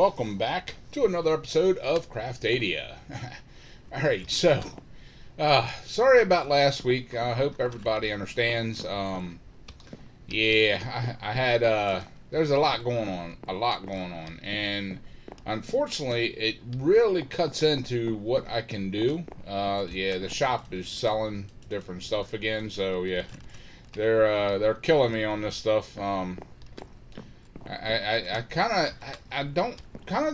welcome back to another episode of Craftadia. Alright, so, sorry about last week. I hope everybody understands. Yeah, I had, there's a lot going on, and unfortunately, it really cuts into what I can do. Yeah, the shop is selling different stuff again, so yeah, they're killing me on this stuff. I kind of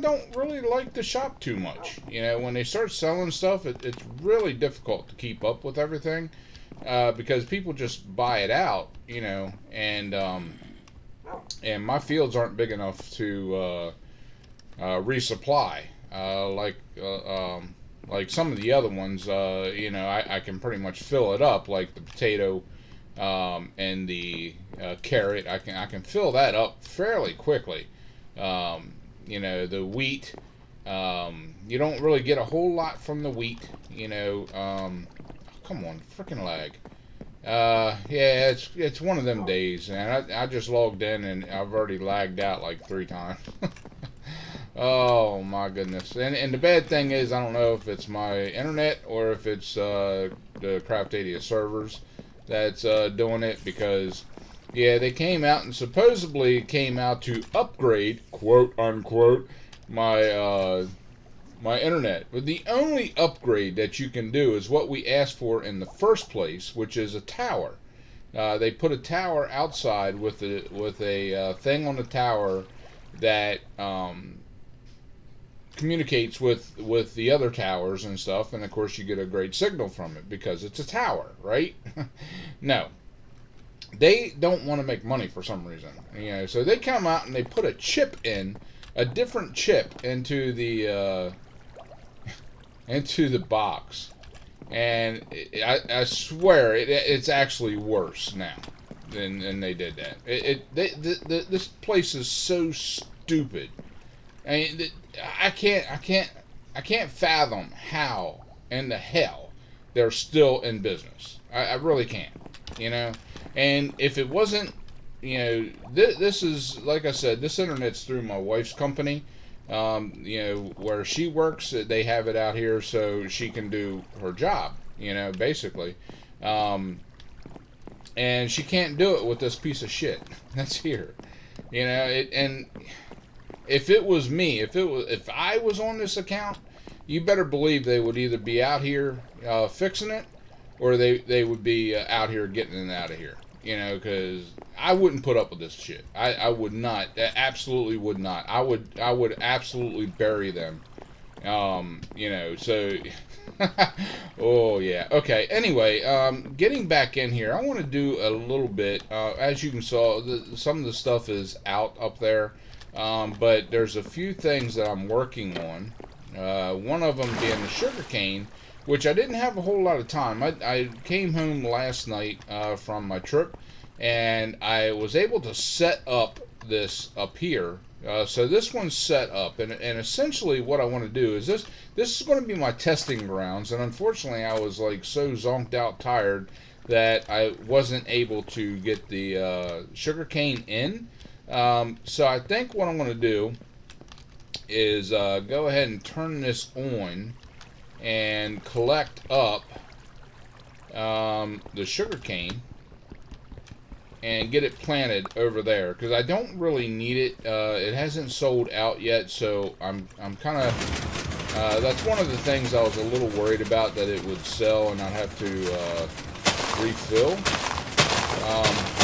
don't really like the shop too much. You know, when they start selling stuff, it's really difficult to keep up with everything because people just buy it out. You know, and my fields aren't big enough to resupply like some of the other ones. You know, I can pretty much fill it up, like the potato and the carrot. I can fill that up fairly quickly. You know, the wheat, you don't really get a whole lot from the wheat. You know, come on, freaking lag. Yeah, it's one of them days, and I just logged in and I've already lagged out like 3 times. Oh my goodness! And the bad thing is, I don't know if it's my internet or if it's the Craftadia servers that's doing it, because yeah, they came out and supposedly came out to upgrade, quote unquote, my my internet. But the only upgrade that you can do is what we asked for in the first place, which is a tower. They put a tower outside with a thing on the tower that communicates with the other towers and stuff, and of course you get a great signal from it because it's a tower, right? No, they don't want to make money for some reason, you know. So they come out and they put a chip in, a different chip into the box, and I swear it's actually worse now than they did that. This place is so stupid. I mean, I can't fathom how in the hell they're still in business. I really can't, you know. And if it wasn't, you know, this is, like I said, this internet's through my wife's company. You know, where she works, they have it out here so she can do her job, you know, basically. And she can't do it with this piece of shit that's here, you know. And if it was me, if I was on this account, you better believe they would either be out here fixing it, or they would be out here getting it out of here. You know, because I wouldn't put up with this shit. I would not. I absolutely would not. I would absolutely bury them. You know, so oh yeah. Okay. Anyway, getting back in here, I want to do a little bit. As you can see, some of the stuff is out up there. But there's a few things that I'm working on. One of them being the sugarcane, which I didn't have a whole lot of time. I came home last night from my trip, and I was able to set up this up here. So this one's set up, and essentially what I want to do is this is going to be my testing grounds. And unfortunately, I was like so zonked out tired that I wasn't able to get the sugarcane in. So I think what I'm going to do is go ahead and turn this on and collect up the sugarcane and get it planted over there, because I don't really need it. It hasn't sold out yet, so I'm kind of that's one of the things I was a little worried about, that it would sell and I'd have to refill.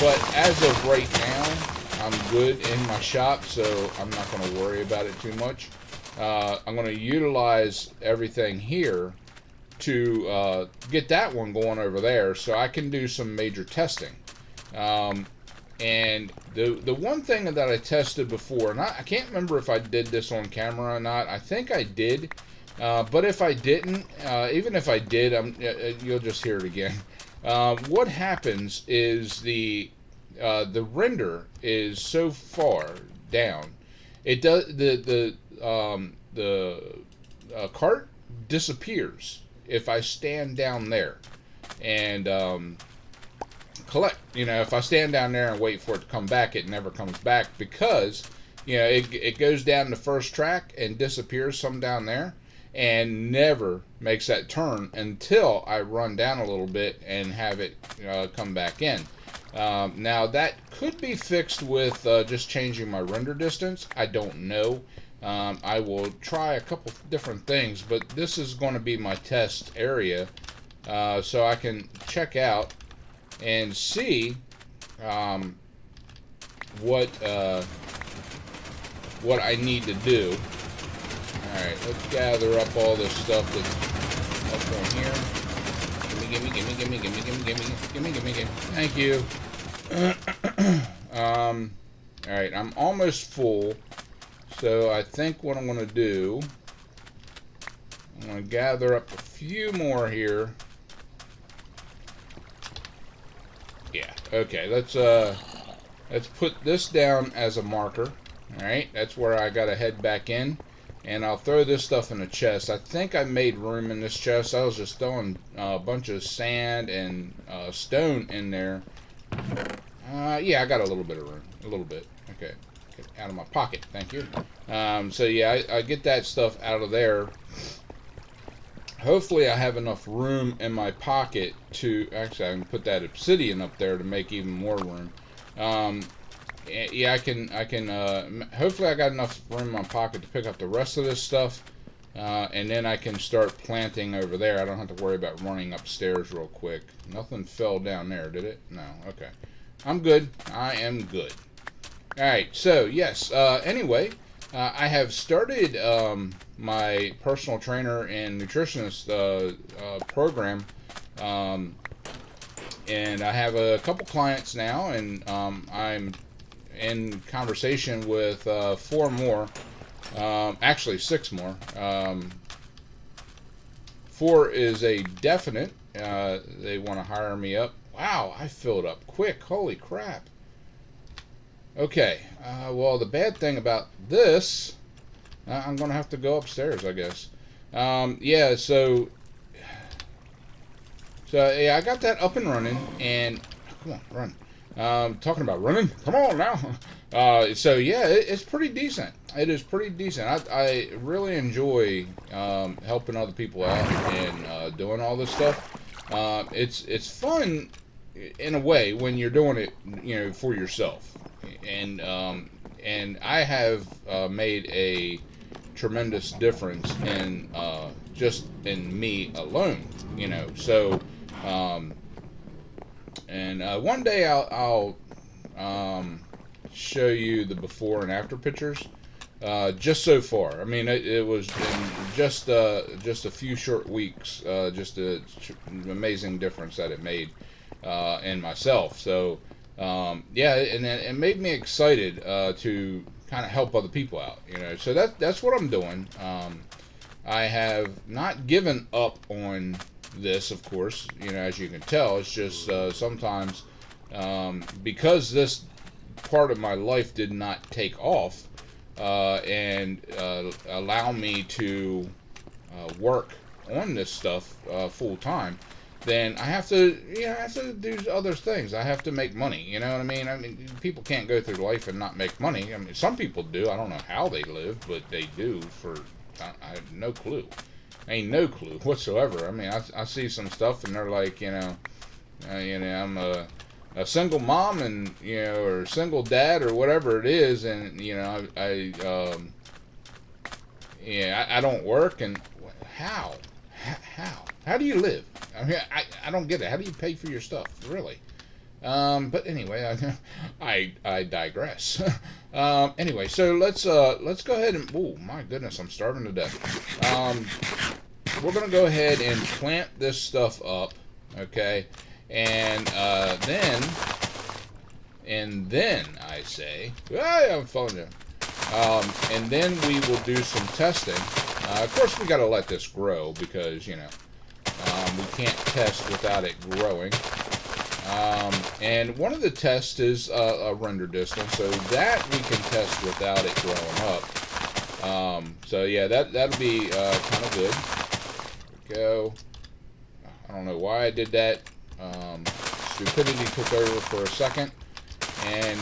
But as of right now, I'm good in my shop, so I'm not going to worry about it too much. I'm going to utilize everything here to get that one going over there, so I can do some major testing. And the one thing that I tested before, and I can't remember if I did this on camera or not. I think I did, but if I didn't, even if I did, you'll just hear it again. What happens is the render is so far down, it does the cart disappears if I stand down there and collect. You know, if I stand down there and wait for it to come back, it never comes back, because you know, it goes down the first track and disappears some down there, and never makes that turn until I run down a little bit and have it come back in. Now that could be fixed with just changing my render distance. I don't know. I will try a couple different things, but this is going to be my test area, so I can check out and see what I need to do. Alright, let's gather up all this stuff that's up on here. Gimme. Thank you. Alright, I'm almost full. So I think what I'm going to do, I'm going to gather up a few more here. Yeah, okay, let's put this down as a marker. Alright, that's where I got to head back in. And I'll throw this stuff in a chest. I think I made room in this chest. I was just throwing a bunch of sand and stone in there. Yeah, I got a little bit of room. A little bit. Okay. Get out of my pocket. Thank you. So yeah, I get that stuff out of there. Hopefully I have enough room in my pocket to... Actually, I can put that obsidian up there to make even more room. Yeah, I can, hopefully I got enough room in my pocket to pick up the rest of this stuff, and then I can start planting over there. I don't have to worry about running upstairs real quick. Nothing fell down there, did it? No, okay. I'm good. I am good. Alright, so, yes, anyway, I have started, my personal trainer and nutritionist, program, and I have a couple clients now, and, I'm in conversation with 4 more, actually 6 more. 4 is a definite. They want to hire me up. Wow, I filled up quick. Holy crap. Okay, well, the bad thing about this, I'm going to have to go upstairs, I guess. Yeah, so yeah, I got that up and running, and come on, run. Talking about running, come on now. So yeah, it's pretty decent. It is pretty decent. I really enjoy helping other people out and doing all this stuff. It's fun in a way when you're doing it, you know, for yourself. And I have made a tremendous difference in just in me alone, you know. So. And one day I'll show you the before and after pictures. Just so far, I mean, it was in just a few short weeks, just an amazing difference that it made in myself. So yeah, and it made me excited to kind of help other people out, you know. So that's what I'm doing. I have not given up on this, of course, you know, as you can tell. It's just sometimes because this part of my life did not take off and allow me to work on this stuff full time, then I have to, you know, I have to do other things. I have to make money, you know what I mean? I mean, people can't go through life and not make money. I mean, some people do. I don't know how they live, but they do. I have no clue. Ain't no clue whatsoever. I mean, I see some stuff and they're like, you know, I'm a single mom, and, you know, or single dad, or whatever it is, and, you know, I don't work, and how do you live? I mean, I don't get it. How do you pay for your stuff, really? But anyway, I digress. Anyway, so let's go ahead and, oh my goodness, I'm starving to death. We're gonna go ahead and plant this stuff up, okay, and then I say, hey, I'm falling down. And then we will do some testing. Of course, we got to let this grow because, you know, we can't test without it growing. And one of the tests is a render distance, so that we can test without it growing up. So yeah, that'll be kind of good. There we go. I don't know why I did that. Stupidity took over for a second and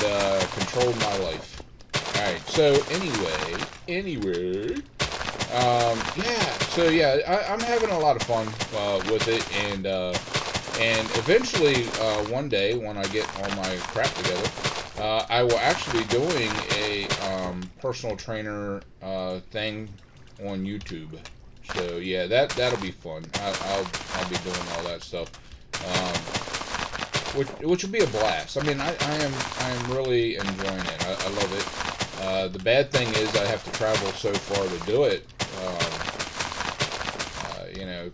controlled my life. Alright, so anyway, yeah, so yeah, I'm having a lot of fun with it, and eventually, one day, when I get all my crap together, I will actually be doing a personal trainer thing on YouTube. So yeah, that'll be fun. I'll be doing all that stuff, which will be a blast. I mean, I am really enjoying it. I love it. The bad thing is I have to travel so far to do it. You know,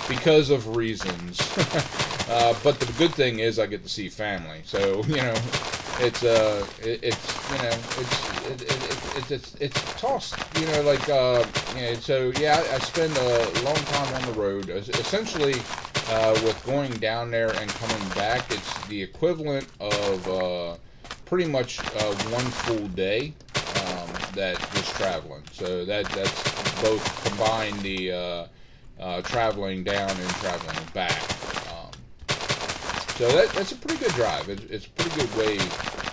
because of reasons. But the good thing is I get to see family. So you know, it's tossed. You know, like so yeah, I spend a long time on the road. Essentially, with going down there and coming back, it's the equivalent of pretty much one full day that was traveling. So that's both combined the traveling down and traveling back. So that's a pretty good drive. It's a pretty good way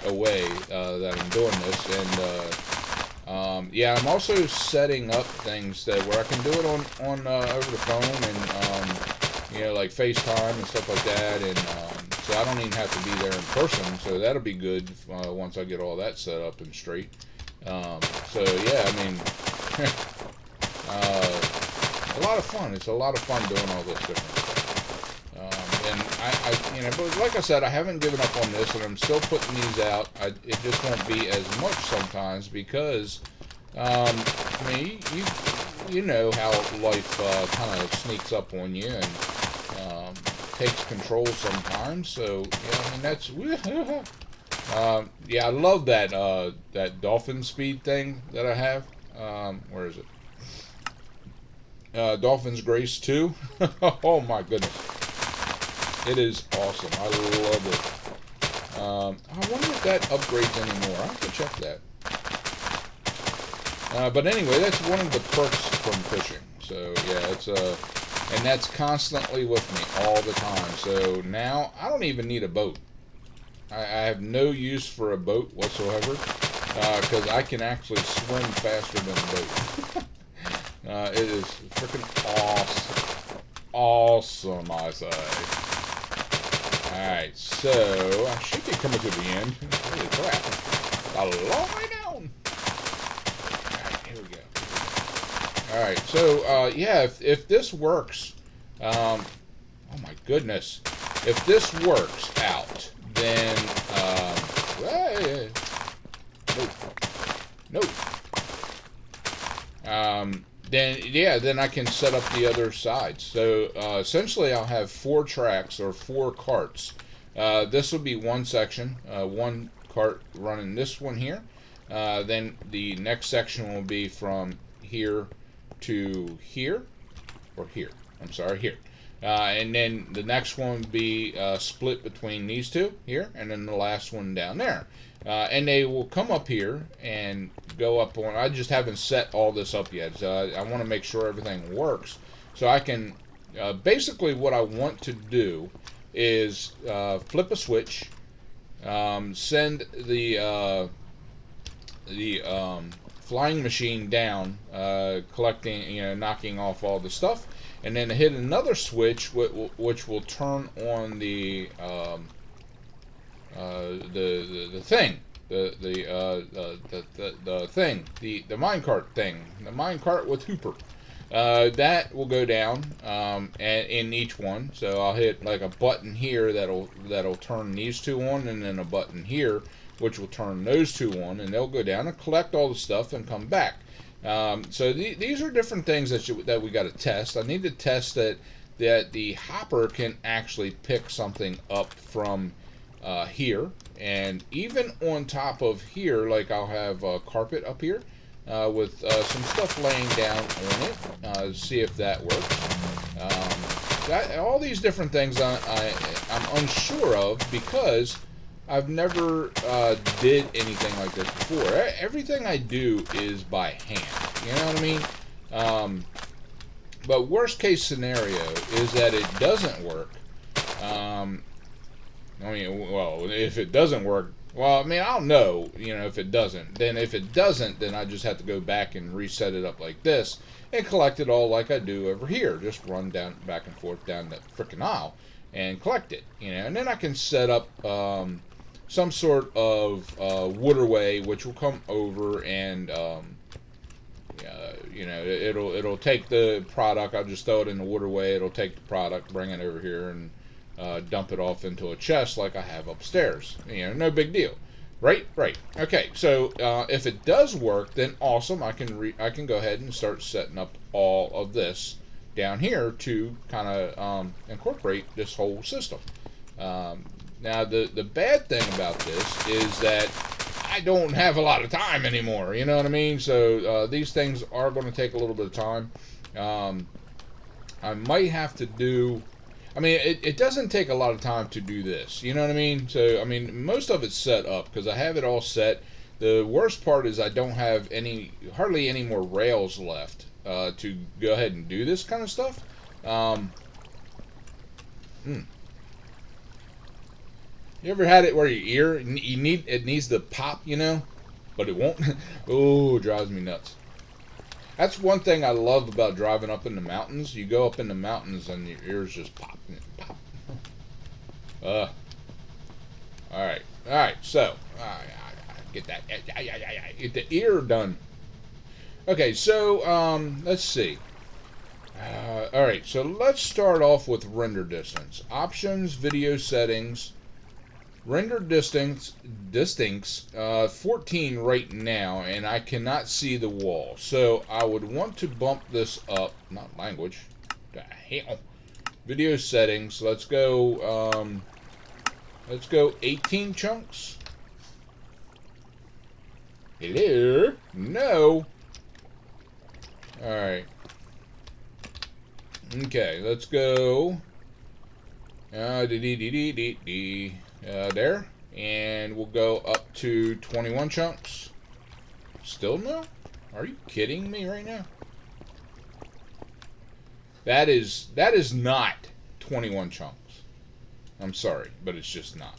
away that I'm doing this, and yeah, I'm also setting up things that where I can do it on over the phone, and you know, like FaceTime and stuff like that, and so I don't even have to be there in person. So that'll be good once I get all that set up and straight. So yeah, I mean, a lot of fun. It's a lot of fun doing all this different stuff. And I you know, but like I said, I haven't given up on this, and I'm still putting these out. It just won't be as much sometimes because, I mean, you know how life kind of sneaks up on you and takes control sometimes. So yeah, I mean that's yeah, I love that that dolphin speed thing that I have. Where is it? Dolphin's Grace 2. Oh my goodness. It is awesome. I love it. I wonder if that upgrades anymore. I have to check that. But anyway, that's one of the perks from fishing. So yeah, it's and that's constantly with me all the time. So now I don't even need a boat. I have no use for a boat whatsoever because I can actually swim faster than a boat. It is freaking awesome, I say. Alright, so I should be coming to the end. Holy crap. A long way down. Alright, here we go. Alright, so yeah, if this works, oh my goodness. If this works out, then, no. Then yeah, then I can set up the other sides. So essentially, I'll have 4 tracks or 4 carts. This will be one section, one cart running this one here. Then the next section will be from here to here, or here. I'm sorry, here. And then the next one would be split between these two here, and then the last one down there. And they will come up here and go up on. I just haven't set all this up yet, so I want to make sure everything works. So I can basically what I want to do is flip a switch, send the flying machine down, collecting, you know, knocking off all the stuff, and then hit another switch which will turn on the thing, the thing, the minecart thing, the minecart with Hooper. That will go down and in each one. So I'll hit like a button here that'll turn these two on, and then a button here which will turn those two on, and they'll go down and collect all the stuff and come back. So these are different things that we got to test. I need to test that the hopper can actually pick something up from here, and even on top of here, like I'll have a carpet up here with some stuff laying down on it. See if that works. All these different things I'm unsure of because I've never did anything like this before. Everything I do is by hand. You know what I mean? But worst case scenario is that it doesn't work. I mean, well, if it doesn't work, Well, I mean, I'll know, if it doesn't. Then if it doesn't, then I just have to go back and reset it up like this and collect it all like I do over here. Just run down back and forth down that frickin' aisle and collect it, and then I can set up some sort of waterway which will come over and it'll take the product. I'll just throw it in the waterway. It'll take the product, bring it over here, and dump it off into a chest like I have upstairs. No big deal. Right. Okay. So if it does work, then awesome. I can go ahead and start setting up all of this down here to kind of incorporate this whole system. Now the bad thing about this is that I don't have a lot of time anymore. You know what I mean? So these things are going to take a little bit of time. I might have to do. I mean, it doesn't take a lot of time to do this. You know what I mean? So, I mean, most of it's set up because I have it all set. The worst part is I don't have hardly any more rails left to go ahead and do this kind of stuff. You ever had it where your ear, it needs to pop, but it won't? Oh, it drives me nuts. That's one thing I love about driving up in the mountains. You go up in the mountains and your ears just pop. Alright. So, get that. Get the ear done. Okay, so, let's see. Alright, so let's start off with render distance. Options, video settings. Render distance 14 right now, and I cannot see the wall. So I would want to bump this up. Not language. The hell. Video settings. Let's go 18 chunks. Hello? No. Alright. Okay, let's go. There, and we'll go up to 21 chunks. Still no? Are you kidding me right now? That is not 21 chunks. I'm sorry, but it's just not.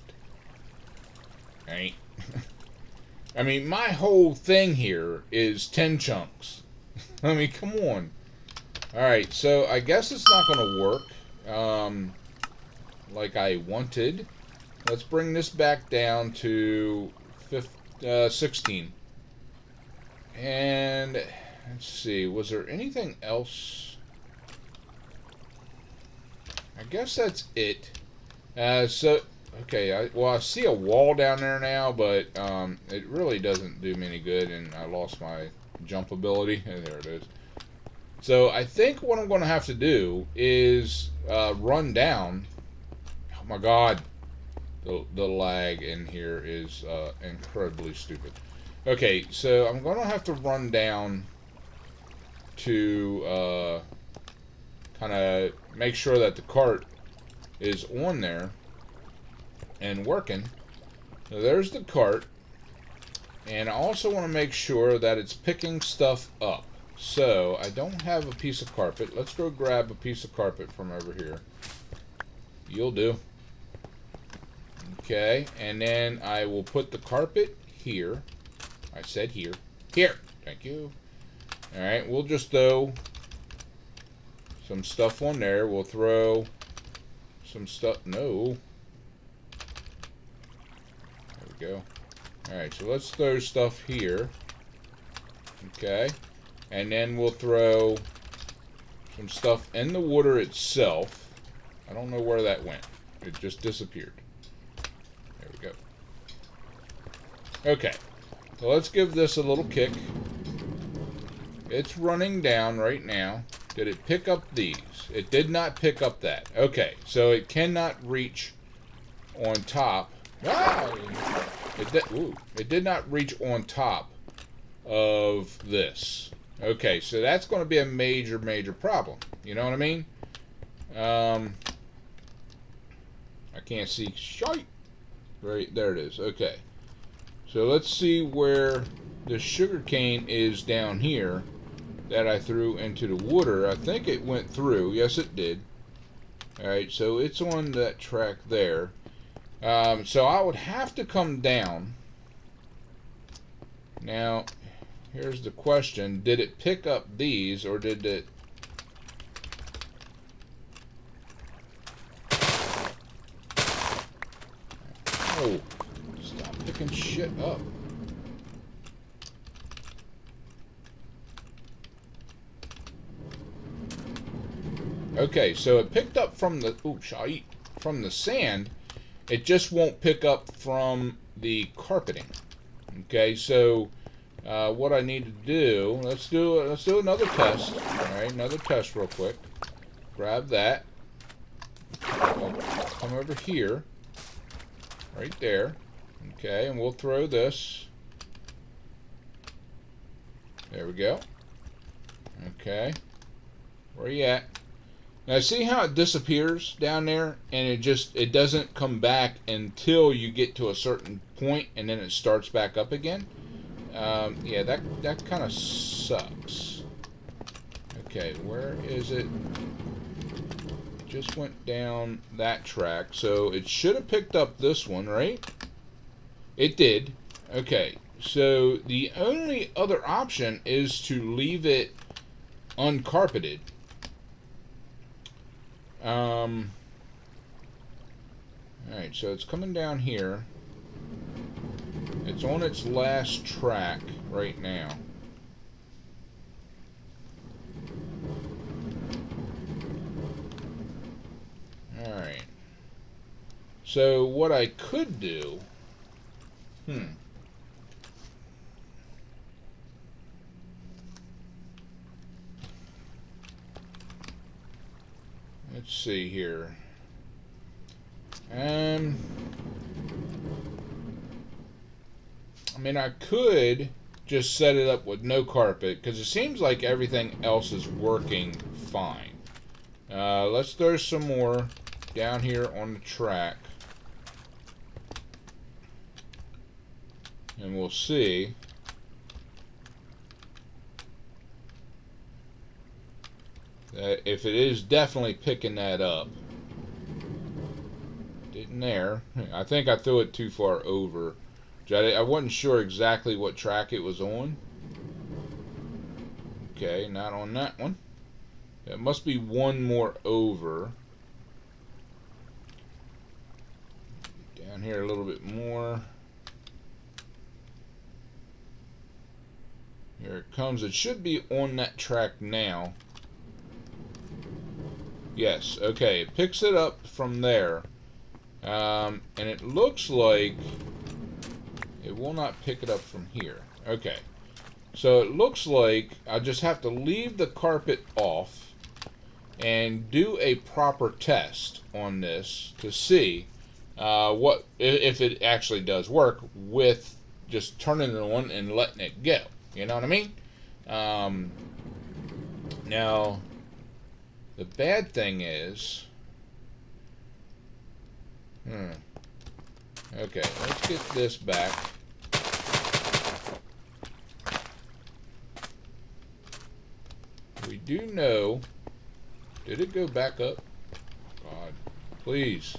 Ain't. I mean, my whole thing here is 10 chunks. I mean, come on. Alright, so I guess it's not going to work like I wanted. Let's bring this back down to 16. And let's see, was there anything else? I guess that's it. Okay, I see a wall down there now, but it really doesn't do me any good, and I lost my jump ability. And there it is. So I think what I'm going to have to do is run down. Oh my God. The lag in here is incredibly stupid. Okay, so I'm going to have to run down to kind of make sure that the cart is on there and working. So there's the cart. And I also want to make sure that it's picking stuff up. So I don't have a piece of carpet. Let's go grab a piece of carpet from over here. You'll do. Okay, and then I will put the carpet here. I said here. Here! Thank you. Alright, we'll just throw some stuff on there. We'll throw some stuff. No. There we go. Alright, so let's throw stuff here. Okay. And then we'll throw some stuff in the water itself. I don't know where that went. It just disappeared. There we go. Okay. So let's give this a little kick. It's running down right now. Did it pick up these? It did not pick up that. Okay. So it cannot reach on top. Ah! It did not reach on top of this. Okay, so that's going to be a major, major problem. You know what I mean? I can't see shite. Right, there it is. Okay. So let's see where the sugarcane is down here that I threw into the water. I think it went through. Yes, it did. Alright, so it's on that track there. So I would have to come down. Now, here's the question. Did it pick up these, or did it... Oh, stop picking shit up. Okay, so it picked up from the... Ooh, from the sand. It just won't pick up from the carpeting. Okay, so what I need to do, let's do another test. All right, another test real quick. Grab that. I'll come over here, right there. Okay, and we'll throw this. There we go. Okay, where are you at? Now see how it disappears down there, and it doesn't come back until you get to a certain point, and then it starts back up again. Yeah, that kind of sucks. Okay, where is it? Just went down that track, so it should have picked up this one, right? It did. Okay, so the only other option is to leave it uncarpeted. Alright, so it's coming down here. It's on its last track right now. Alright. So what I could do... Let's see here. I mean, I could just set it up with no carpet, because it seems like everything else is working fine. Let's throw some more down here on the track. And we'll see. If it is definitely picking that up. Didn't there. I think I threw it too far over. I wasn't sure exactly what track it was on. Okay, not on that one. It must be one more over. Down here a little bit more. Here it comes. It should be on that track now. Yes, okay, it picks it up from there. And it looks like it will not pick it up from here. Okay, so it looks like I just have to leave the carpet off and do a proper test on this to see what if it actually does work with just turning it on and letting it go. You know what I mean? Now, the bad thing is... Okay, let's get this back. We do know... Did it go back up? God, please.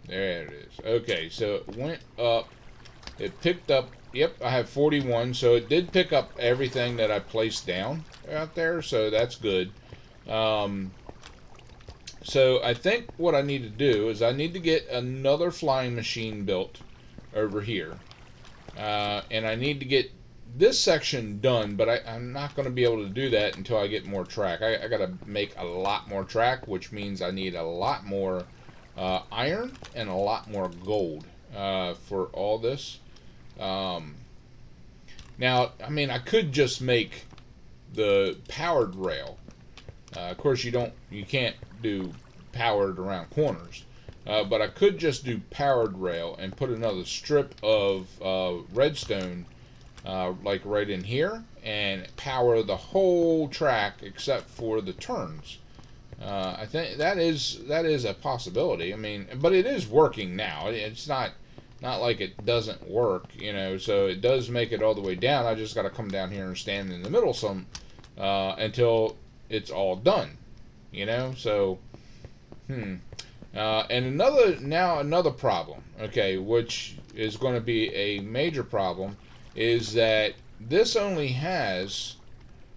There it is. Okay, so it went up. It picked up... Yep, I have 41, so it did pick up everything that I placed down out there, so that's good. So I think what I need to do is I need to get another flying machine built over here. And I need to get this section done, but I'm not going to be able to do that until I get more track. I got to make a lot more track, which means I need a lot more iron and a lot more gold for all this. Now, I mean, I could just make the powered rail. Of course, you can't do powered around corners, but I could just do powered rail and put another strip of redstone, like right in here, and power the whole track except for the turns. I think that is a possibility. I mean, but it is working now. It's not like it doesn't work, you know. So it does make it all the way down. I just got to come down here and stand in the middle some until it's all done, you know. So And another problem, okay, which is going to be a major problem, is that this only has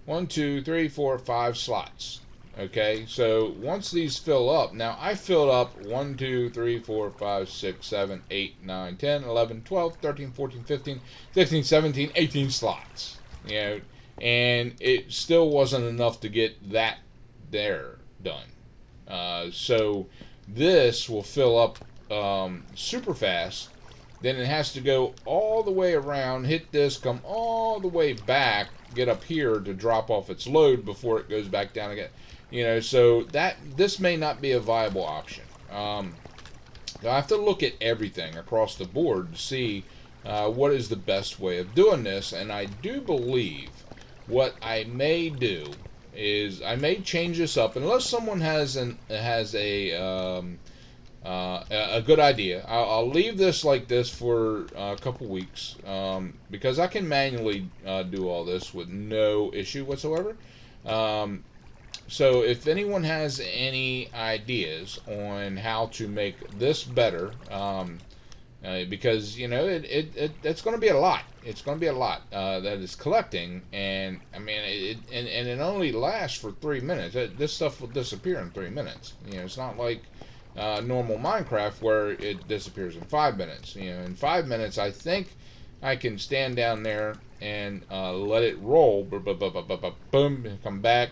1, 2, 3, 4, 5 slots. Okay, so once these fill up, now I filled up 1, 2, 3, 4, 5, 6, 7, 8, 9, 10, 11, 12, 13, 14, 15, 16, 17, 18 slots. You know, and it still wasn't enough to get that there done. So this will fill up super fast. Then it has to go all the way around, hit this, come all the way back, get up here to drop off its load before it goes back down again. You know, so that this may not be a viable option. I have to look at everything across the board to see what is the best way of doing this. And I do believe what I may do is I may change this up unless someone has a good idea. I'll leave this like this for a couple weeks because I can manually do all this with no issue whatsoever. So if anyone has any ideas on how to make this better, because you know it's going to be a lot. It's going to be a lot that is collecting, and I mean and it only lasts for 3 minutes. This stuff will disappear in 3 minutes. You know, it's not like normal Minecraft where it disappears in 5 minutes. You know, in 5 minutes, I think I can stand down there and let it roll, boom, come back,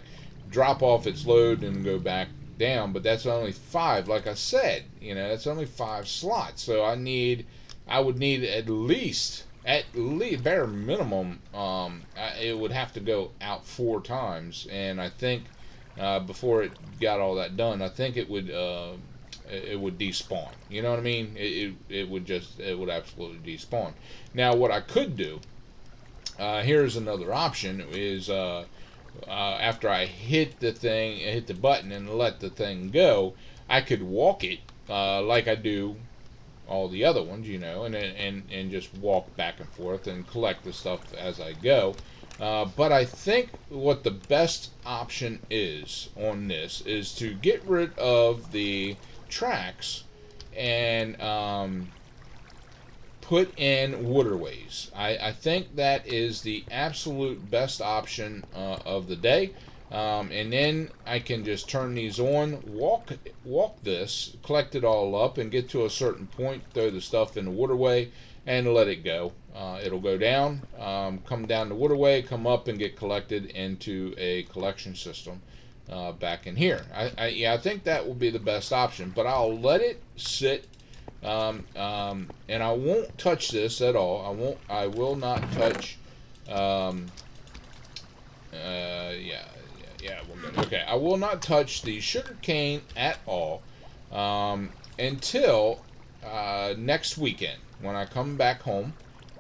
drop off its load, and go back down. But that's only 5. Like I said, you know, that's only 5 slots. So I would need at least bare minimum. It would have to go out 4 times, and I think before it got all that done, I think it would despawn. You know what I mean? It would absolutely despawn. Now, what I could do, here's another option, is after I hit the button and let the thing go, I could walk it like I do all the other ones, you know, and just walk back and forth and collect the stuff as I go. But I think what the best option is on this is to get rid of the tracks and put in waterways. I think that is the absolute best option of the day. And then I can just turn these on, walk this, collect it all up, and get to a certain point, throw the stuff in the waterway, and let it go. It'll go down, come down the waterway, come up, and get collected into a collection system back in here. I think that will be the best option, but I'll let it sit, and I won't touch this at all. I will not touch. Yeah, we're good. Okay, I will not touch the sugarcane at all until next weekend when I come back home,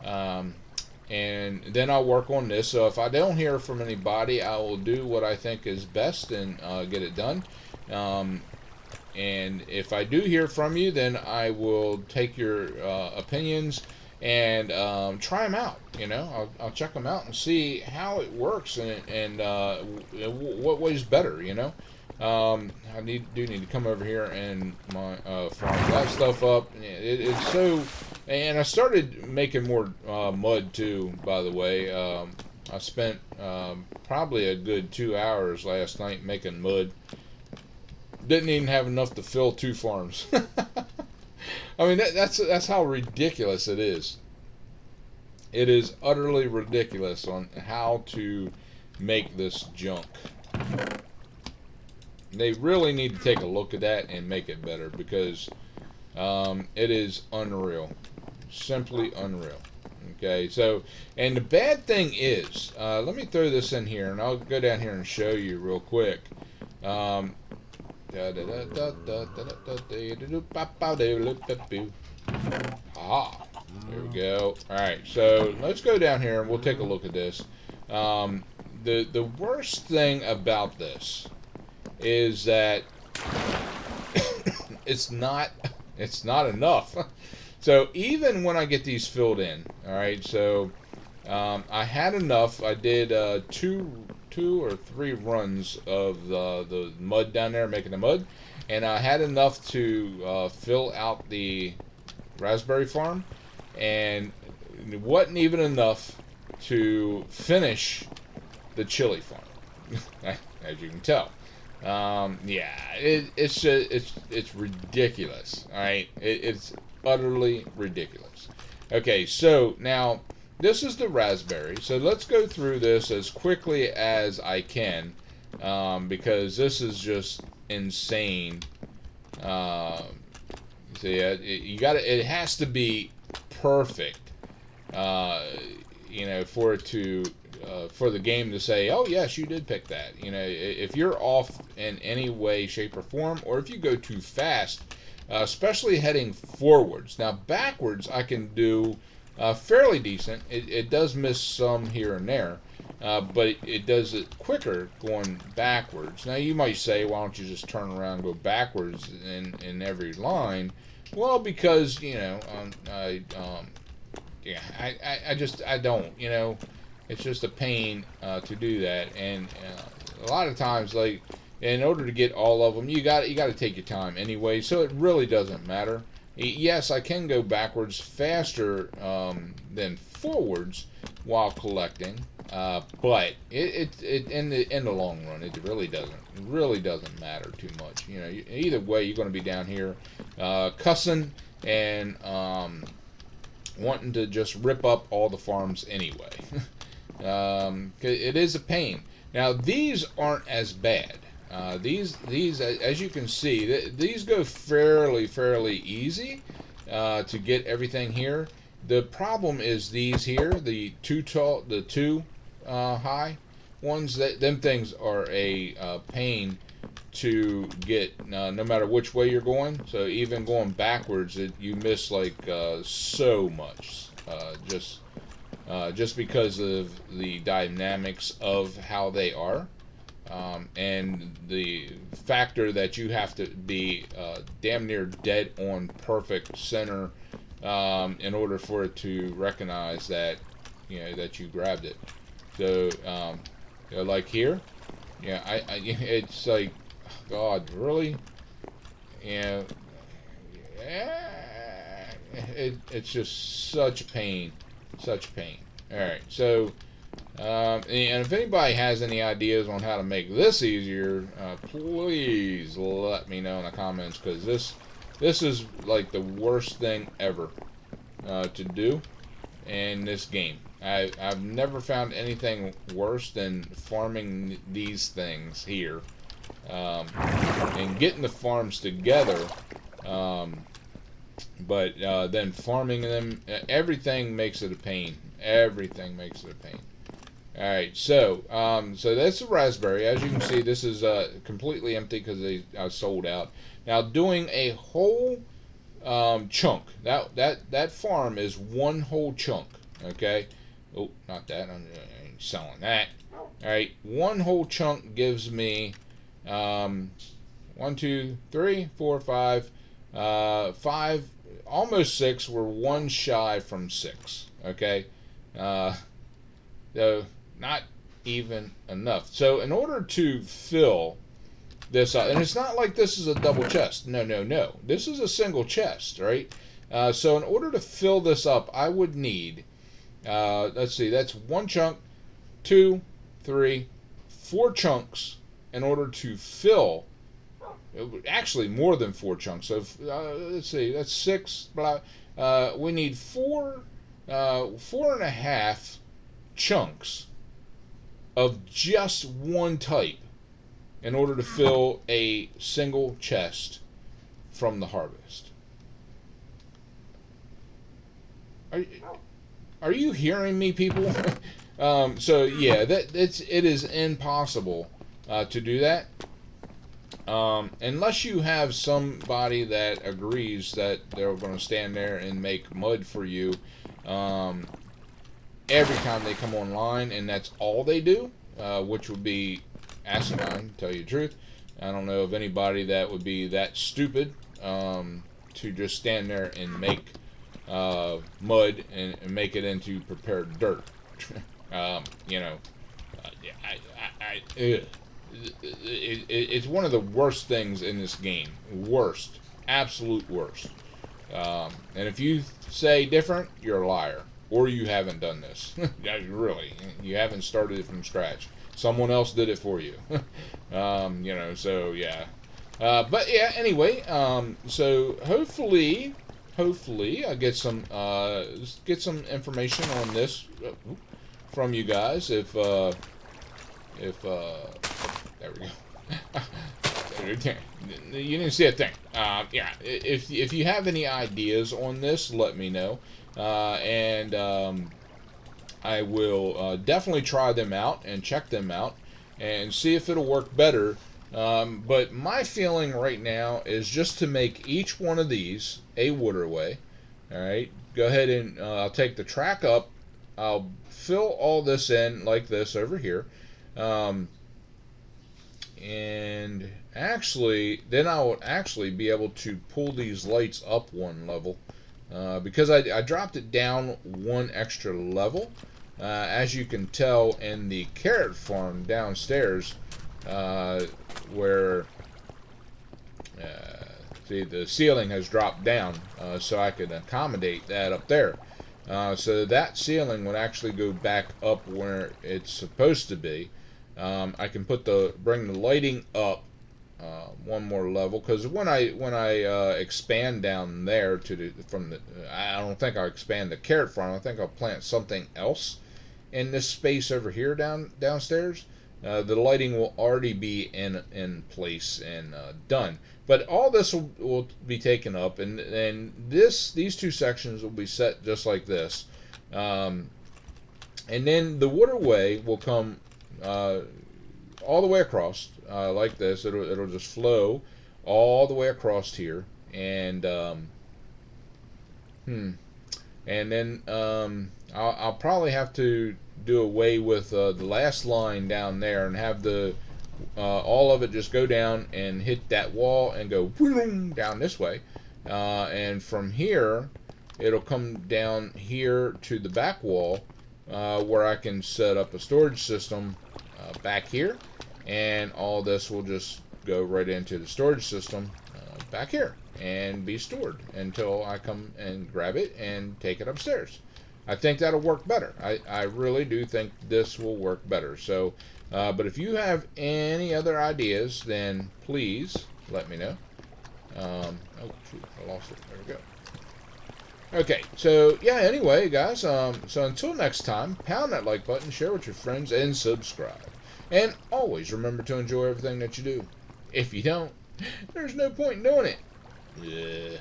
and then I'll work on this. So if I don't hear from anybody, I will do what I think is best and get it done. And if I do hear from you, then I will take your opinions and try them out. You know, I'll check them out and see how it works and what way's better. You know, I do need to come over here and farm that stuff up. It's so, and I started making more mud too. By the way, I spent probably a good 2 hours last night making mud. Didn't even have enough to fill 2 farms. I mean, that's how ridiculous it is. It is utterly ridiculous on how to make this junk. They really need to take a look at that and make it better, because it is unreal. Simply unreal. Okay, so, and the bad thing is, let me throw this in here, and I'll go down here and show you real quick. Ah, there we go. Alright, so let's go down here and we'll take a look at this. The worst thing about this is that it's not enough. So even when I get these filled in, alright, so I had enough. I did 2 or 3 runs of the mud down there, making the mud, and I had enough to fill out the raspberry farm, and it wasn't even enough to finish the chili farm, as you can tell. Yeah, it's ridiculous. All right, it's utterly ridiculous. Okay, so now this is the raspberry. So let's go through this as quickly as I can, because this is just insane. So yeah, you got it has to be perfect, you know, for it to for the game to say, oh yes, you did pick that. You know, if you're off in any way, shape, or form, or if you go too fast, especially heading forwards. Now backwards, I can do fairly decent. It does miss some here and there, but it does it quicker going backwards. Now you might say, why don't you just turn around and go backwards in every line? Well, because you know, yeah, I don't, you know, it's just a pain to do that, and a lot of times, like, in order to get all of them, you got to take your time anyway. So it really doesn't matter. Yes, I can go backwards faster than forwards while collecting, but it in the long run, it really doesn't matter too much. You know, either way, you're going to be down here cussing and wanting to just rip up all the farms anyway. It is a pain. Now these aren't as bad. These as you can see, these go fairly easy to get everything here. The problem is these here, the two high ones. Them things are a pain to get, no matter which way you're going. So even going backwards, you miss like so much, just because of the dynamics of how they are. And the factor that you have to be damn near dead on perfect center in order for it to recognize that, you know, that you grabbed it. So you know, like here, yeah, it's like, God, really, you know, it's just such pain, such pain. All right, so. And if anybody has any ideas on how to make this easier, please let me know in the comments, because this is like the worst thing ever to do in this game. I've never found anything worse than farming these things here, and getting the farms together, but then farming them, everything makes it a pain. Everything makes it a pain. Alright, so that's the raspberry. As you can see, this is completely empty because they sold out. Now, doing a whole chunk. That farm is one whole chunk. Okay. Oh, not that. I'm selling that. Alright, one whole chunk gives me 1, 2, 3, 4, 5, 5, almost 6. We're one shy from 6. Okay. So not even enough. So in order to fill this up, and it's not like this is a double chest. No. This is a single chest, right? So in order to fill this up, I would need, let's see, that's one chunk, 2, 3, 4 chunks in order to fill, actually more than 4 chunks. So let's see, that's 6, we need 4.5 chunks of just one type in order to fill a single chest from the harvest. Are you hearing me, people? So yeah, it is impossible to do that unless you have somebody that agrees that they're going to stand there and make mud for you every time they come online, and that's all they do, which would be asinine, to tell you the truth. I don't know of anybody that would be that stupid to just stand there and make mud and make it into prepared dirt. You know, It's one of the worst things in this game. Worst. Absolute worst. And if you say different, you're a liar. Or you haven't done this. Really. You haven't started it from scratch. Someone else did it for you. So yeah. But yeah, anyway, so hopefully I get some information on this from you guys. If there we go. You didn't see a thing. Yeah, if you have any ideas on this, let me know, and I will definitely try them out and check them out and see if it'll work better. But my feeling right now is just to make each one of these a waterway. All right, go ahead and I'll take the track up. I'll fill all this in like this over here. And actually, then I would actually be able to pull these lights up one level because I dropped it down one extra level. As you can tell in the carrot farm downstairs, where see, the ceiling has dropped down, so I could accommodate that up there. So that ceiling would actually go back up where it's supposed to be. I can bring the lighting up one more level, because when I expand down there I don't think I'll expand the carrot farm. I think I'll plant something else in this space over here downstairs. The lighting will already be in place and done. But all this will be taken up, and these two sections will be set just like this, and then the waterway will come all the way across like this. It'll just flow all the way across here, and then I'll probably have to do away with the last line down there and have all of it just go down and hit that wall and go down this way, and from here it'll come down here to the back wall, where I can set up a storage system back here, and all this will just go right into the storage system back here and be stored until I come and grab it and take it upstairs. I think that'll work better. I really do think this will work better. So, but if you have any other ideas, then please let me know. Oh shoot, I lost it. There we go. Okay, so yeah, anyway, guys, so until next time, pound that like button, share with your friends, and subscribe. And always remember to enjoy everything that you do. If you don't, there's no point in doing it.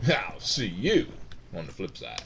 I'll see you on the flip side.